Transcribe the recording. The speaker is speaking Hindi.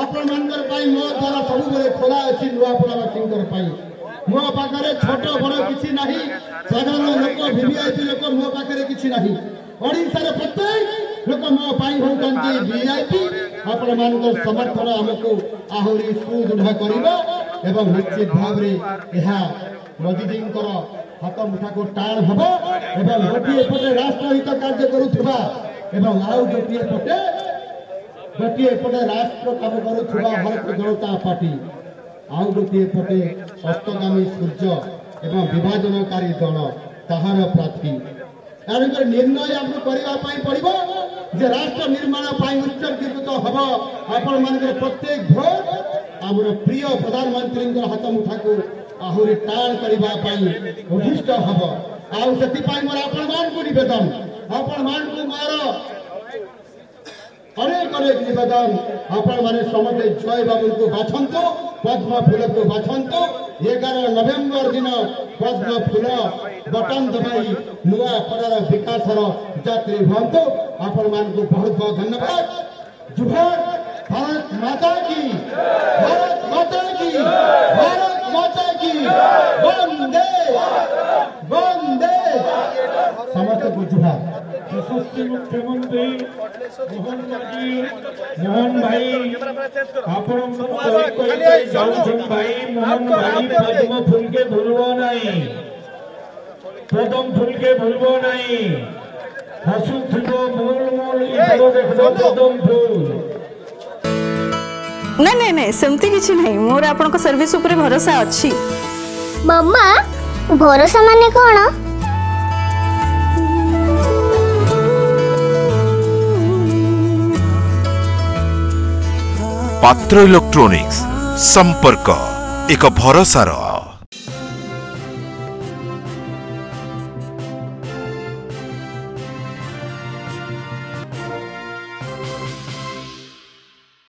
आपण मानकर पाई मो द्वारा सब बेले खोला अछि नुआपड़ावासींकर पाई मो पाखरे छोट बड़ किछि नाही साधारण लोक वीवीआईपी लोक मो पाखरे किछि नाही ओडिसा रे प्रत्येक लोक मो पाई होउतंती वीआईपी आपण मानकर समर्थन हमको आहुरी सुदृढ़ करिबो एवं निश्चित भाव रे एहा मोदी जींकर हाथ मुठा को टाण हबो एवं गोटिए पटे राष्ट्रहित कार्य करूथबा एवं आउ गोटिए पटे राष्ट्र काम करूथबा भारतीय जनता पार्टी आउ गोटिए पटे अस्तगामी सूर्य एवं विभाजनकारी दल ताहार प्रार्थी यार निर्णय आपको करबा पई पड़िबो जे राष्ट्र निर्माण पई उत्सर्गीकृत हबो आपण मानकर प्रत्येक भोट हमर प्रिय प्रधानमंत्री हाथ मुठा को आहुरी टाण करबा पई उद्दिष्ट हबो आउ सेति पई मोर आपण मान को निवेदन आपण मान को मोर अनेक निवेदन आपण माने समते जय बाबू को बाछंतो पद्म फूल को बाछंतो 11 नवेम्बर दिन पद्म फूल बटन दबाई नुआ पड़ार विकासर यात्री हंतो आपण मान को बहुत बहुत धन्यवाद जुहार भारत माता की भारत माता की भारत माता की वंदे वंदे समस्त को जुहार यशस्वी मुख्यमंत्री मोहन भाई आपण जाऊन भाई मोहन भाई पद्म फूल के भूलबो नहीं पद्म फूल के भूलबो नहीं हसु थुबो मूल मूल इधर देखो पद्म फूल नहीं नहीं सेमती किछि नहीं मोर आपन को सर्विस ऊपर भरोसा अछि मम्मा भरोसा माने कोन पात्र इलेक्ट्रॉनिक्स संपर्क एक भरोसार